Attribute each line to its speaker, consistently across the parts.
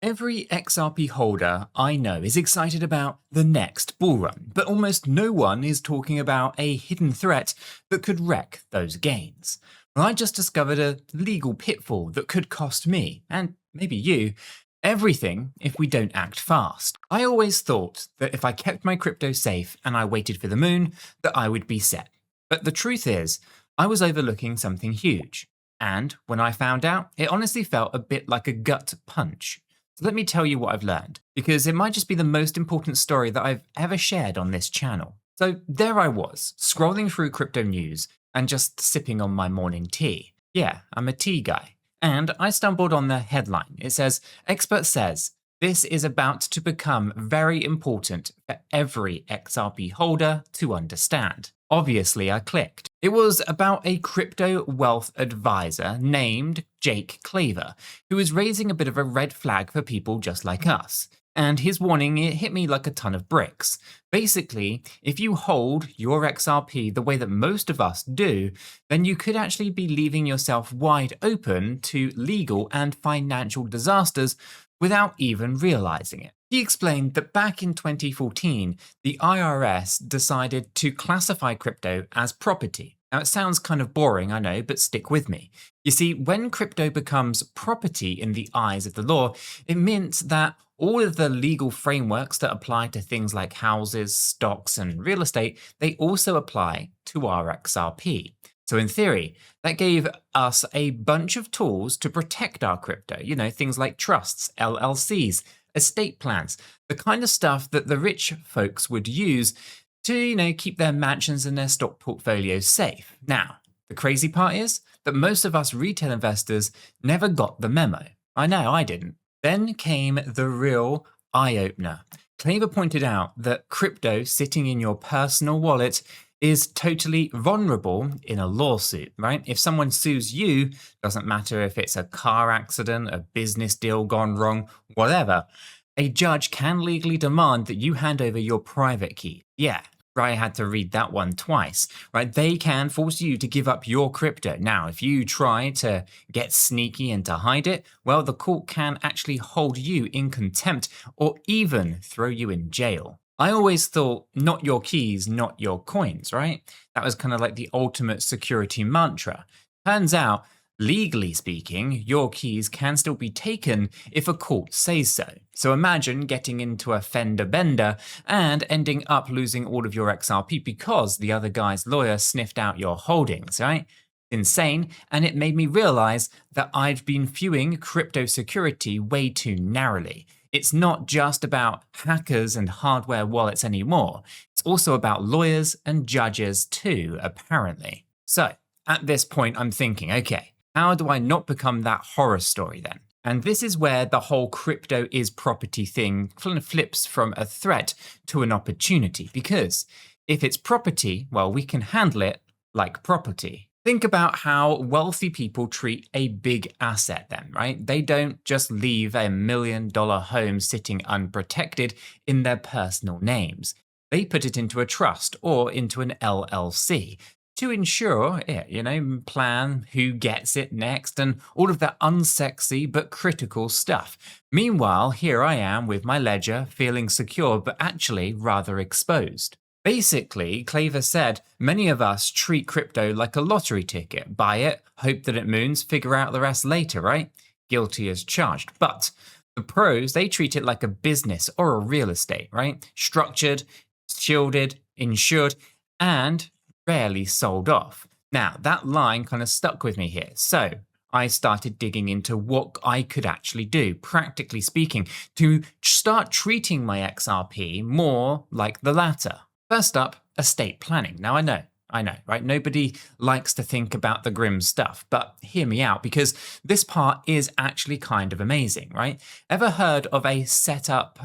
Speaker 1: Every XRP holder I know is excited about the next bull run, but almost no one is talking about a hidden threat that could wreck those gains. Well, I just discovered a legal pitfall that could cost me, and maybe you, everything if we don't act fast. I always thought that if I kept my crypto safe and I waited for the moon, that I would be set. But the truth is, I was overlooking something huge. And when I found out, it honestly felt a bit like a gut punch. So let me tell you what I've learned, because it might just be the most important story that I've ever shared on this channel. So there I was, scrolling through crypto news and just sipping on my morning tea. Yeah, I'm a tea guy. And I stumbled on the headline. It says, "Expert says this is about to become very important for every XRP holder to understand." Obviously, I clicked. It was about a crypto wealth advisor named 𝗗𝗶𝘀𝗰𝗱, who was raising a bit of a red flag for people just like us. And his warning, it hit me like a ton of bricks. Basically, if you hold your XRP the way that most of us do, then you could actually be leaving yourself wide open to legal and financial disasters without even realizing it. He explained that back in 2014, the IRS decided to classify crypto as property. Now, it sounds kind of boring, I know, but stick with me. You see, when crypto becomes property in the eyes of the law, it means that all of the legal frameworks that apply to things like houses, stocks, and real estate, they also apply to our XRP. So in theory, that gave us a bunch of tools to protect our crypto, things like trusts, LLCs, estate plans, the kind of stuff that the rich folks would use to, keep their mansions and their stock portfolios safe. Now, the crazy part is that most of us retail investors never got the memo. I know, I didn't. Then came the real eye-opener. 𝗗𝗶𝘀𝗰𝗱 pointed out that crypto sitting in your personal wallet is totally vulnerable in a lawsuit, right? If someone sues you, doesn't matter if it's a car accident, a business deal gone wrong, whatever, a judge can legally demand that you hand over your private key. Yeah, I had to read that one twice, right? They can force you to give up your crypto. Now, if you try to get sneaky and to hide it, well, the court can actually hold you in contempt or even throw you in jail. I always thought, not your keys, not your coins, right? That was kind of like the ultimate security mantra. Turns out, legally speaking, your keys can still be taken if a court says so. So imagine getting into a fender bender and ending up losing all of your XRP because the other guy's lawyer sniffed out your holdings, right? Insane, and it made me realize that I'd been viewing crypto security way too narrowly. It's not just about hackers and hardware wallets anymore. It's also about lawyers and judges too, apparently. So, at this point, I'm thinking, okay, how do I not become that horror story then? And this is where the whole crypto is property thing kind of flips from a threat to an opportunity. Because if it's property, well, we can handle it like property. Think about how wealthy people treat a big asset then, right? They don't just leave a $1 million home sitting unprotected in their personal names. They put it into a trust or into an LLC to ensure it, plan who gets it next and all of that unsexy but critical stuff. Meanwhile, here I am with my ledger feeling secure but actually rather exposed. Basically, 𝗗𝗀𝘀𝗰𝗱 said, many of us treat crypto like a lottery ticket. Buy it, hope that it moons, figure out the rest later, right? Guilty as charged. But the pros, they treat it like a business or a real estate, right? Structured, shielded, insured, and rarely sold off. Now, that line kind of stuck with me here. So I started digging into what I could actually do, practically speaking, to start treating my XRP more like the latter. First up, estate planning. Now I know, right? Nobody likes to think about the grim stuff, but hear me out because this part is actually kind of amazing, right? Ever heard of a step up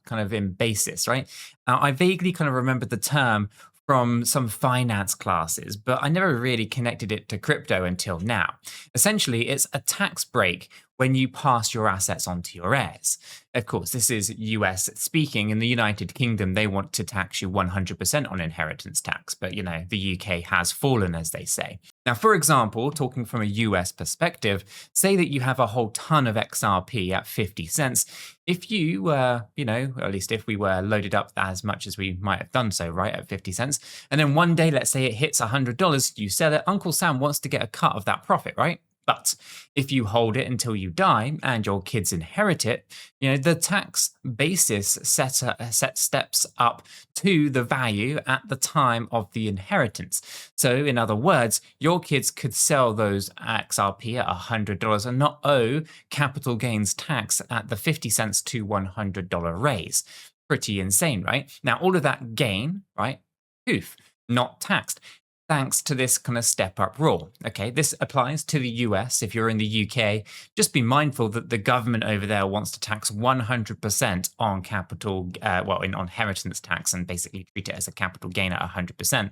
Speaker 1: kind of in basis, right? I vaguely kind of remember the term from some finance classes, but I never really connected it to crypto until now. Essentially, it's a tax break when you pass your assets on to your heirs. Of course, this is US speaking. In the United Kingdom, they want to tax you 100% on inheritance tax, but the UK has fallen, as they say. Now, for example, talking from a US perspective, say that you have a whole ton of XRP at 50 cents. If you were, at least if we were loaded up as much as we might have done so, right, at 50 cents, and then one day, let's say it hits $100, you sell it, Uncle Sam wants to get a cut of that profit, right? But if you hold it until you die and your kids inherit it, the tax basis set steps up to the value at the time of the inheritance. So in other words, your kids could sell those XRP at $100 and not owe capital gains tax at the 50 cents to $100 raise. Pretty insane, right? Now, all of that gain, right? Poof, not taxed. Thanks to this kind of step-up rule. Okay, this applies to the US. If you're in the UK, just be mindful that the government over there wants to tax 100% on capital, on inheritance tax, and basically treat it as a capital gain at 100%.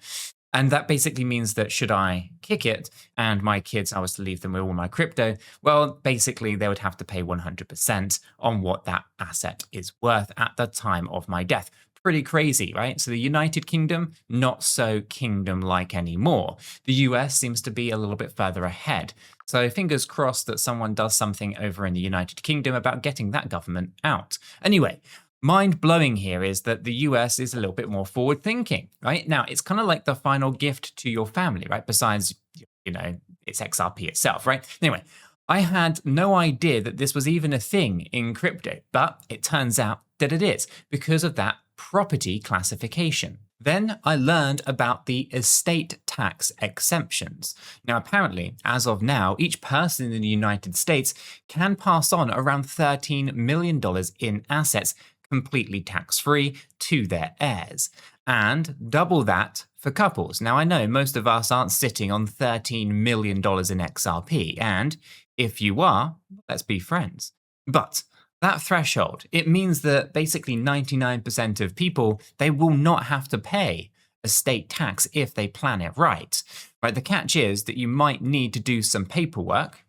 Speaker 1: And that basically means that should I kick it and my kids, I was to leave them with all my crypto, well, basically they would have to pay 100% on what that asset is worth at the time of my death. Pretty crazy, right? So the United Kingdom, not so kingdom-like anymore. The US seems to be a little bit further ahead. So fingers crossed that someone does something over in the United Kingdom about getting that government out. Anyway, mind-blowing here is that the US is a little bit more forward-thinking, right? Now, it's kind of like the final gift to your family, right? Besides, it's XRP itself, right? Anyway, I had no idea that this was even a thing in crypto, but it turns out that it is because of that property classification. Then I learned about the estate tax exemptions. Now, apparently, as of now, each person in the United States can pass on around $13 million in assets completely tax-free to their heirs, and double that for couples. Now, I know most of us aren't sitting on $13 million in XRP, and if you are, let's be friends. But that threshold, it means that basically 99% of people, they will not have to pay estate tax if they plan it right. Right, the catch is that you might need to do some paperwork,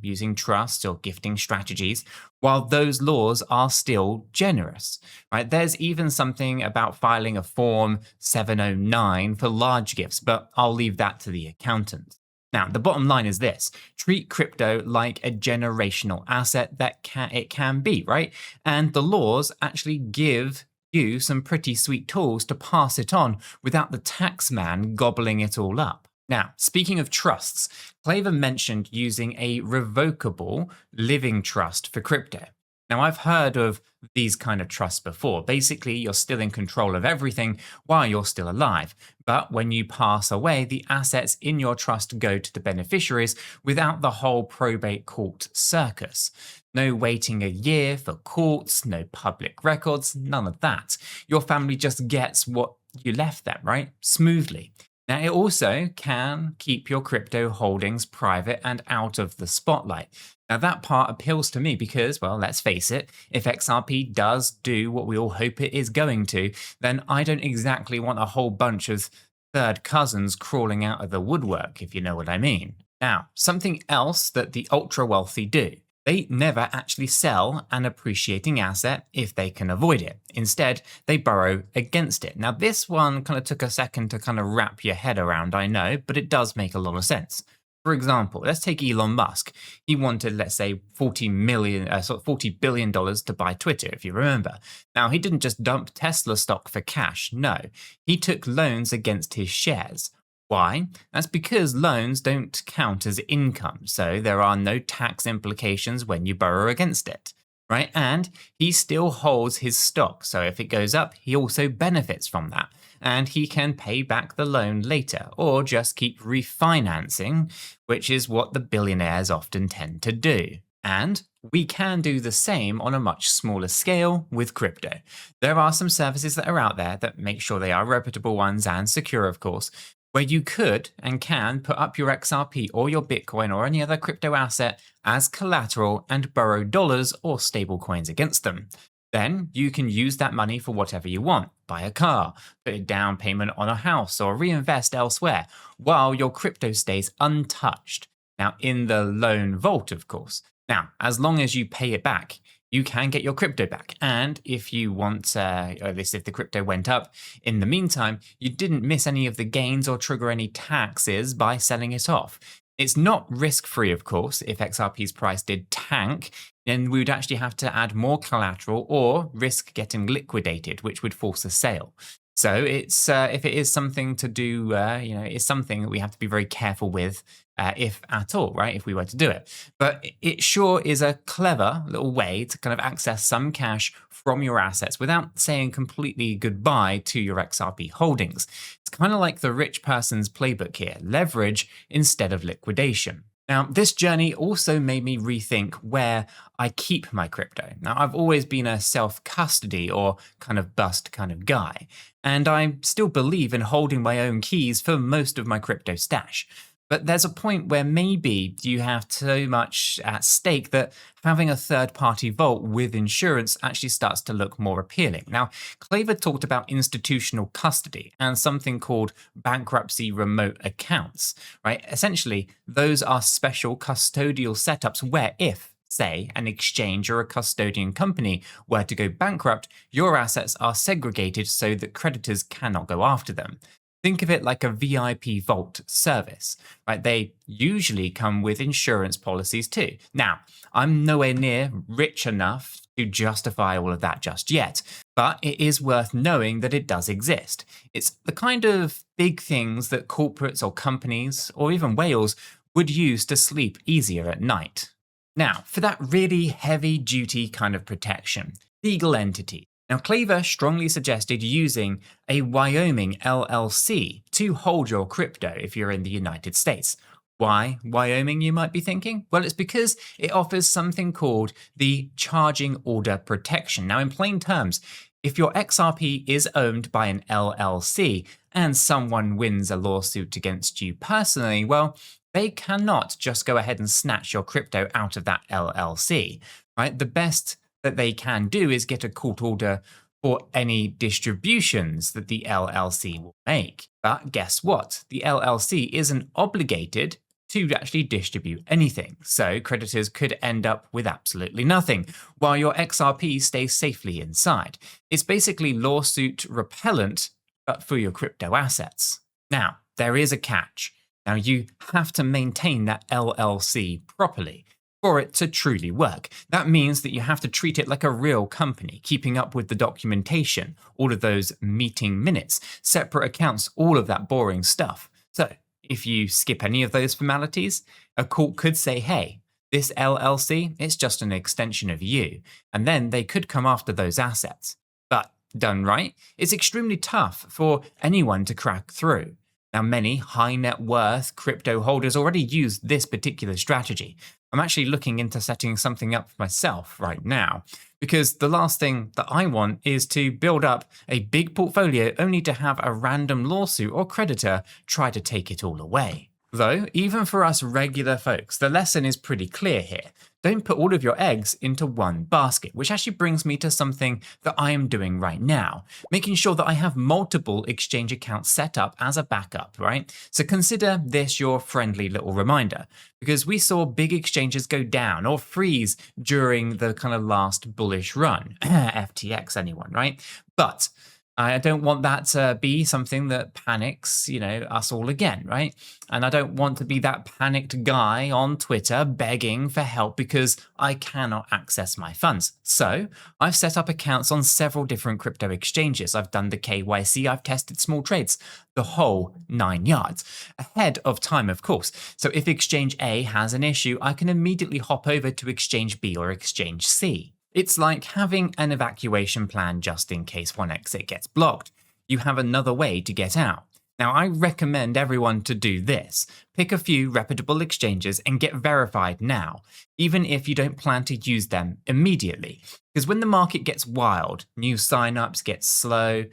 Speaker 1: using trusts or gifting strategies, while those laws are still generous. Right, there's even something about filing a Form 709 for large gifts, but I'll leave that to the accountant. Now, the bottom line is this: treat crypto like a generational asset that it can be, right? And the laws actually give you some pretty sweet tools to pass it on without the tax man gobbling it all up. Now, speaking of trusts, Claver mentioned using a revocable living trust for crypto. Now, I've heard of these kind of trusts before. Basically, you're still in control of everything while you're still alive. But when you pass away, the assets in your trust go to the beneficiaries without the whole probate court circus. No waiting a year for courts, no public records, none of that. Your family just gets what you left them, right? Smoothly. Now, it also can keep your crypto holdings private and out of the spotlight. Now, that part appeals to me because, well, let's face it, if XRP does do what we all hope it is going to, then I don't exactly want a whole bunch of third cousins crawling out of the woodwork, if you know what I mean. Now, something else that the ultra-wealthy do. They never actually sell an appreciating asset if they can avoid it. Instead, they borrow against it. Now, this one kind of took a second to kind of wrap your head around, I know, but it does make a lot of sense. For example, let's take Elon Musk. He wanted, let's say, $40 billion to buy Twitter, if you remember. Now, he didn't just dump Tesla stock for cash. No, he took loans against his shares. Why? That's because loans don't count as income, so there are no tax implications when you borrow against it, right? And he still holds his stock, so if it goes up, he also benefits from that, and he can pay back the loan later, or just keep refinancing, which is what the billionaires often tend to do. And we can do the same on a much smaller scale with crypto. There are some services that are out there that make sure they are reputable ones and secure, of course, where you could and can put up your XRP or your Bitcoin or any other crypto asset as collateral and borrow dollars or stable coins against them. Then you can use that money for whatever you want. Buy a car, put a down payment on a house, or reinvest elsewhere while your crypto stays untouched. Now, in the loan vault, of course. Now, as long as you pay it back, you can get your crypto back. And if you want, or at least if the crypto went up in the meantime, you didn't miss any of the gains or trigger any taxes by selling it off. It's not risk-free, of course. If XRP's price did tank, then we would actually have to add more collateral or risk getting liquidated, which would force a sale. So it's if it is something to do, it's something that we have to be very careful with, if at all, right? If we were to do it. But it sure is a clever little way to kind of access some cash from your assets without saying completely goodbye to your XRP holdings. It's kind of like the rich person's playbook here, leverage instead of liquidation. Now, this journey also made me rethink where I keep my crypto. Now, I've always been a self-custody or kind of bust kind of guy, and I still believe in holding my own keys for most of my crypto stash. But there's a point where maybe you have too much at stake that having a third-party vault with insurance actually starts to look more appealing. Now, 𝗗𝗶𝘀𝗰𝗱 talked about institutional custody and something called bankruptcy remote accounts, right? Essentially, those are special custodial setups where if, say, an exchange or a custodian company were to go bankrupt, your assets are segregated so that creditors cannot go after them. Think of it like a VIP vault service, right? They usually come with insurance policies too. Now, I'm nowhere near rich enough to justify all of that just yet, but it is worth knowing that it does exist. It's the kind of big things that corporates or companies, or even whales, would use to sleep easier at night. Now, for that really heavy-duty kind of protection, legal entity. Now, 𝗗𝗶𝘀 strongly suggested using a Wyoming LLC to hold your crypto if you're in the United States. Why Wyoming, you might be thinking? Well, it's because it offers something called the charging order protection. Now, in plain terms, if your XRP is owned by an LLC and someone wins a lawsuit against you personally, well, they cannot just go ahead and snatch your crypto out of that LLC, right? The best that they can do is get a court order for any distributions that the LLC will make. But guess what? The LLC isn't obligated to actually distribute anything, so creditors could end up with absolutely nothing, while your XRP stays safely inside. It's basically lawsuit repellent, but for your crypto assets. Now, there is a catch. Now, you have to maintain that LLC properly for it to truly work. That means that you have to treat it like a real company, keeping up with the documentation, all of those meeting minutes, separate accounts, all of that boring stuff. So if you skip any of those formalities, a court could say, hey, this LLC, it's just an extension of you, and then they could come after those assets. But done right, it's extremely tough for anyone to crack through. Now, many high net worth crypto holders already use this particular strategy. I'm actually looking into setting something up for myself right now, because the last thing that I want is to build up a big portfolio only to have a random lawsuit or creditor try to take it all away. Though, even for us regular folks, the lesson is pretty clear here. Don't put all of your eggs into one basket, which actually brings me to something that I am doing right now, making sure that I have multiple exchange accounts set up as a backup, right? So consider this your friendly little reminder, because we saw big exchanges go down or freeze during the kind of last bullish run, FTX anyone, right? But I don't want that to be something that panics, us all again, right? And I don't want to be that panicked guy on Twitter begging for help because I cannot access my funds. So I've set up accounts on several different crypto exchanges. I've done the KYC, I've tested small trades, the whole 9 yards. Ahead of time, of course. So if exchange A has an issue, I can immediately hop over to exchange B or exchange C. It's like having an evacuation plan just in case one exit gets blocked. You have another way to get out. Now, I recommend everyone to do this. Pick a few reputable exchanges and get verified now, even if you don't plan to use them immediately. Because when the market gets wild, new signups get slow,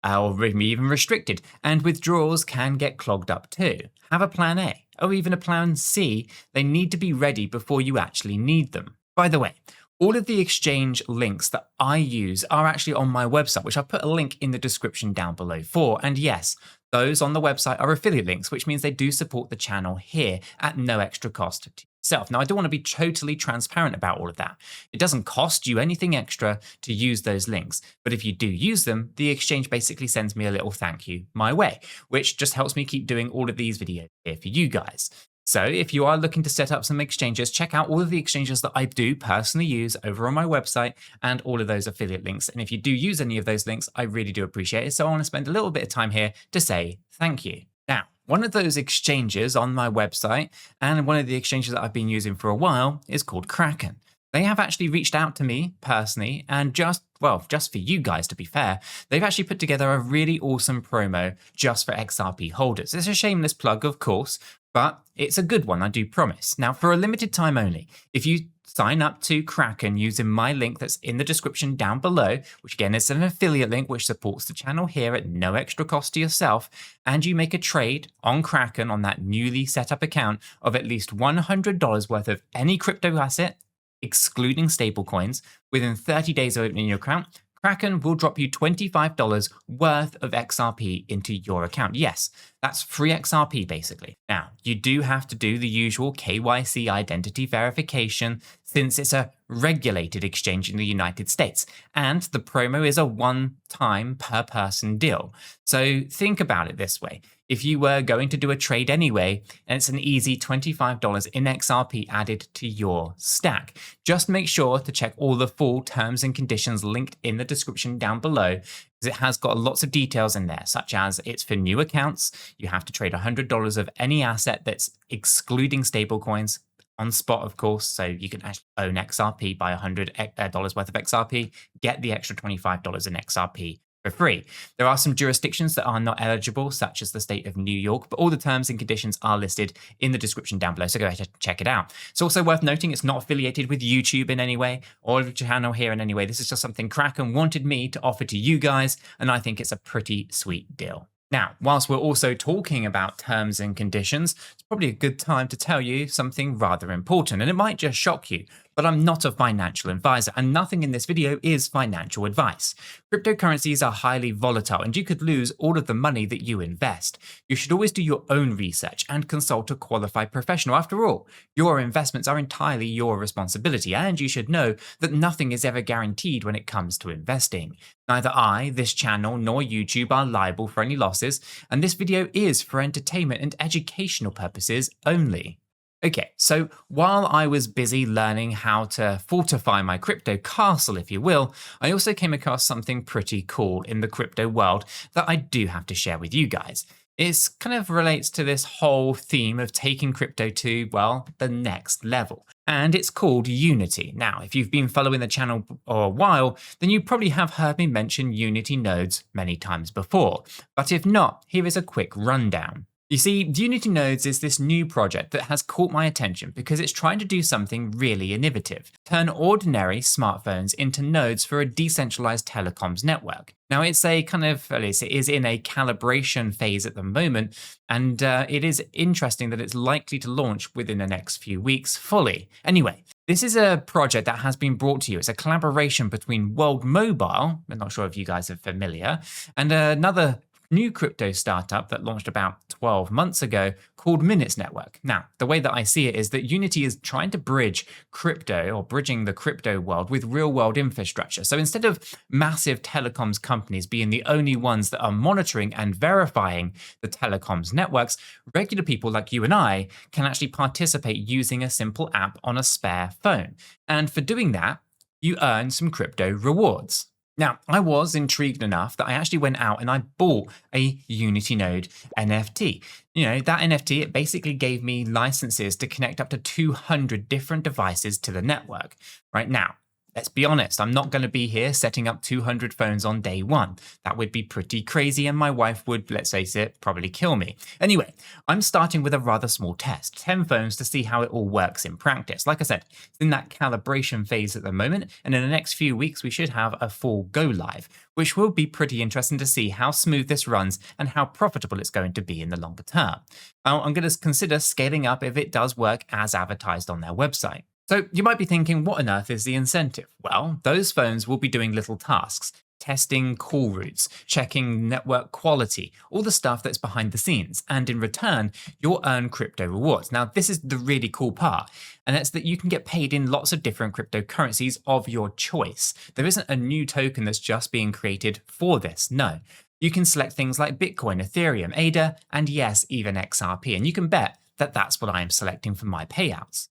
Speaker 1: or even restricted, and withdrawals can get clogged up too. Have a plan A, or even a plan C. They need to be ready before you actually need them. By the way, all of the exchange links that I use are actually on my website, which I'll put a link in the description down below for. And yes, those on the website are affiliate links, which means they do support the channel here at no extra cost to itself. Now, I don't want to be totally transparent about all of that. It doesn't cost you anything extra to use those links, but if you do use them, the exchange basically sends me a little thank you my way, which just helps me keep doing all of these videos here for you guys. So if you are looking to set up some exchanges, check out all of the exchanges that I do personally use over on my website and all of those affiliate links. And if you do use any of those links, I really do appreciate it. So I want to spend a little bit of time here to say thank you. Now, one of those exchanges on my website and one of the exchanges that I've been using for a while is called Kraken. They have actually reached out to me personally and just for you guys, to be fair, they've actually put together a really awesome promo just for XRP holders. It's a shameless plug, of course, but it's a good one, I do promise. Now, for a limited time only, if you sign up to Kraken using my link that's in the description down below, which again is an affiliate link which supports the channel here at no extra cost to yourself, and you make a trade on Kraken on that newly set up account of at least $100 worth of any crypto asset, excluding stablecoins, within 30 days of opening your account, Kraken will drop you $25 worth of XRP into your account. Yes, that's free XRP basically. Now, you do have to do the usual KYC identity verification since it's a regulated exchange in the United States, and the promo is a one-time per person deal. So think about it this way. If you were going to do a trade anyway, and it's an easy $25 in XRP added to your stack, just make sure to check all the full terms and conditions linked in the description down below, because it has got lots of details in there, such as it's for new accounts, you have to trade $100 of any asset that's excluding stablecoins, on spot, of course, so you can actually own XRP, buy $100 worth of XRP, get the extra $25 in XRP for free. There are some jurisdictions that are not eligible, such as the state of New York, but all the terms and conditions are listed in the description down below, so go ahead and check it out. It's also worth noting it's not affiliated with YouTube in any way, or the channel here in any way. This is just something Kraken wanted me to offer to you guys, and I think it's a pretty sweet deal. Now, whilst we're also talking about terms and conditions, it's probably a good time to tell you something rather important, and it might just shock you, but I'm not a financial advisor, and nothing in this video is financial advice. Cryptocurrencies are highly volatile, and you could lose all of the money that you invest. You should always do your own research and consult a qualified professional. After all, your investments are entirely your responsibility, and you should know that nothing is ever guaranteed when it comes to investing. Neither I, this channel, nor YouTube are liable for any losses, and this video is for entertainment and educational purposes only. Okay, so while I was busy learning how to fortify my crypto castle, if you will, I also came across something pretty cool in the crypto world that I do have to share with you guys. It kind of relates to this whole theme of taking crypto to, well, the next level. And it's called Unity. Now, if you've been following the channel for a while, then you probably have heard me mention Unity nodes many times before. But if not, here is a quick rundown. You see, Unity Nodes is this new project that has caught my attention because it's trying to do something really innovative, turn ordinary smartphones into nodes for a decentralized telecoms network. Now, it's a kind of, at least it is in a calibration phase at the moment, and it is interesting that it's likely to launch within the next few weeks fully. Anyway, this is a project that has been brought to you. It's a collaboration between World Mobile, I'm not sure if you guys are familiar, and another new crypto startup that launched about 12 months ago called Minutes Network. Now, the way that I see it is that Unity is trying to bridge crypto, or bridging the crypto world, with real world infrastructure. So instead of massive telecoms companies being the only ones that are monitoring and verifying the telecoms networks, regular people like you and I can actually participate using a simple app on a spare phone. And for doing that, you earn some crypto rewards. Now, I was intrigued enough that I actually went out and I bought a Unity Node NFT. You know, that NFT, it basically gave me licenses to connect up to 200 different devices to the network. Right now, let's be honest, I'm not going to be here setting up 200 phones on day one. That would be pretty crazy, and my wife would, let's face it, probably kill me. Anyway, I'm starting with a rather small test, 10 phones, to see how it all works in practice. Like I said, it's in that calibration phase at the moment, and in the next few weeks we should have a full go live, which will be pretty interesting to see how smooth this runs and how profitable it's going to be in the longer term. I'm going to consider scaling up if it does work as advertised on their website. So you might be thinking, what on earth is the incentive? Well, those phones will be doing little tasks, testing call routes, checking network quality, all the stuff that's behind the scenes. And in return, you'll earn crypto rewards. Now, this is the really cool part, and that's that you can get paid in lots of different cryptocurrencies of your choice. There isn't a new token that's just being created for this. No. You can select things like Bitcoin, Ethereum, ADA, and yes, even XRP. And you can bet that that's what I am selecting for my payouts.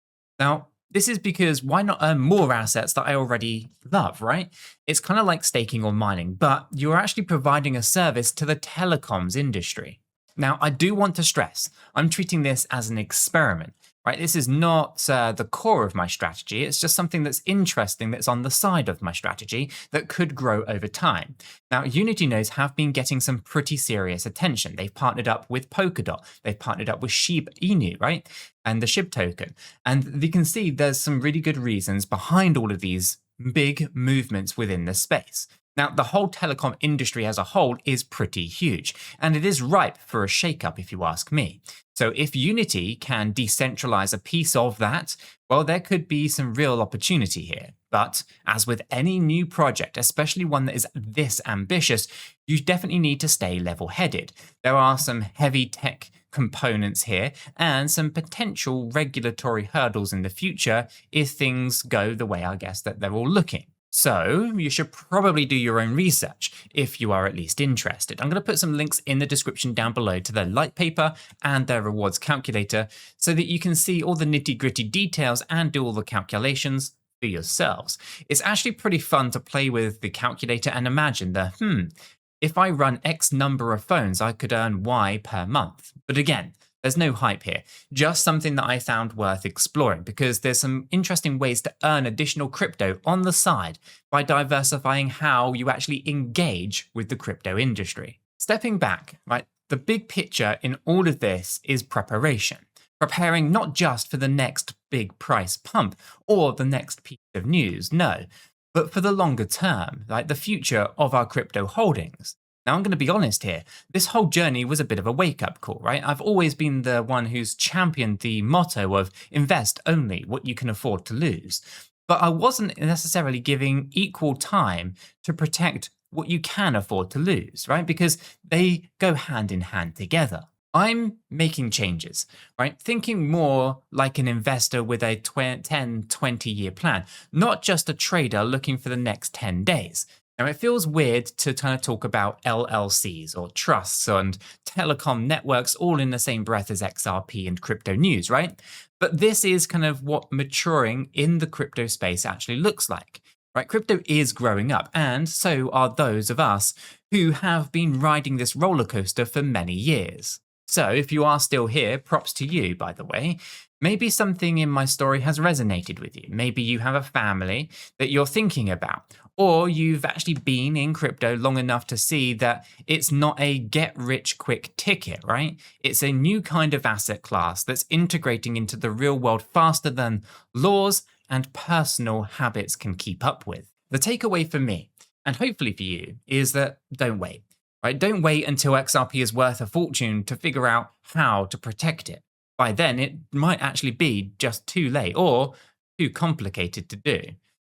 Speaker 1: Now, this is because why not earn more assets that I already love, right? It's kind of like staking or mining, but you're actually providing a service to the telecoms industry. Now, I do want to stress, I'm treating this as an experiment, right? This is not the core of my strategy. It's just something that's interesting that's on the side of my strategy that could grow over time. Now, Unity nodes have been getting some pretty serious attention. They've partnered up with Polkadot. They've partnered up with SHIB Inu, right? And the SHIB token. And you can see there's some really good reasons behind all of these big movements within the space. Now, the whole telecom industry as a whole is pretty huge, and it is ripe for a shakeup if you ask me. So if Unity can decentralize a piece of that, well, there could be some real opportunity here. But as with any new project, especially one that is this ambitious, you definitely need to stay level-headed. There are some heavy tech components here and some potential regulatory hurdles in the future if things go the way I guess that they're all looking. So you should probably do your own research if you are at least interested. I'm going to put some links in the description down below to their light paper and their rewards calculator so that you can see all the nitty-gritty details and do all the calculations for yourselves. It's actually pretty fun to play with the calculator and imagine the, if I run X number of phones, I could earn Y per month. But again, there's no hype here, just something that I found worth exploring because there's some interesting ways to earn additional crypto on the side by diversifying how you actually engage with the crypto industry. Stepping back, right, the big picture in all of this is preparation. Preparing not just for the next big price pump or the next piece of news, no, but for the longer term, like the future of our crypto holdings. Now, I'm going to be honest here, this whole journey was a bit of a wake-up call, right? I've always been the one who's championed the motto of invest only what you can afford to lose. But I wasn't necessarily giving equal time to protect what you can afford to lose, right? Because they go hand in hand together. I'm making changes, right? Thinking more like an investor with a 10, 20-year plan, not just a trader looking for the next 10 days. Now, it feels weird to kind of talk about LLCs or trusts and telecom networks all in the same breath as XRP and crypto news, right? But this is kind of what maturing in the crypto space actually looks like, right? Crypto is growing up, and so are those of us who have been riding this roller coaster for many years. So if you are still here, props to you, by the way. Maybe something in my story has resonated with you. Maybe you have a family that you're thinking about, or you've actually been in crypto long enough to see that it's not a get-rich-quick ticket, right? It's a new kind of asset class that's integrating into the real world faster than laws and personal habits can keep up with. The takeaway for me, and hopefully for you, is that don't wait. Right? Don't wait until XRP is worth a fortune to figure out how to protect it. By then, it might actually be just too late or too complicated to do.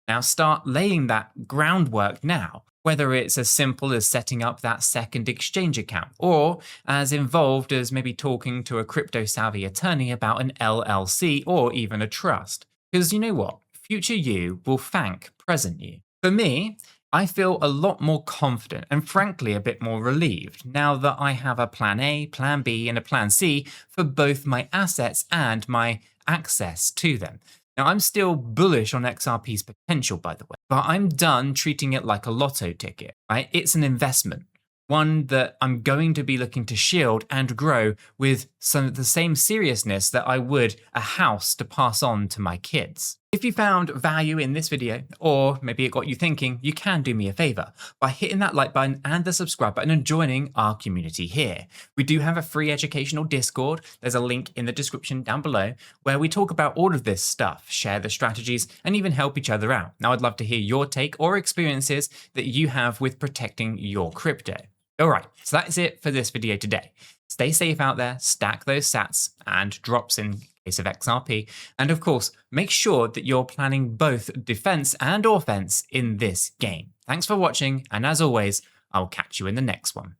Speaker 1: Now start laying that groundwork now, whether it's as simple as setting up that second exchange account or as involved as maybe talking to a crypto-savvy attorney about an LLC or even a trust. Because you know what? Future you will thank present you. For me, I feel a lot more confident and frankly a bit more relieved now that I have a plan A, plan B, and a plan C for both my assets and my access to them. Now, I'm still bullish on XRP's potential, by the way, but I'm done treating it like a lotto ticket, right? It's an investment, one that I'm going to be looking to shield and grow with some of the same seriousness that I would a house to pass on to my kids. If you found value in this video, or maybe it got you thinking, you can do me a favor by hitting that like button and the subscribe button and joining our community here. We do have a free educational Discord. There's a link in the description down below where we talk about all of this stuff, share the strategies, and even help each other out. Now, I'd love to hear your take or experiences that you have with protecting your crypto. All right, so that's it for this video today. Stay safe out there, stack those sats and drops in case of XRP. And of course, make sure that you're planning both defense and offense in this game. Thanks for watching, and as always, I'll catch you in the next one.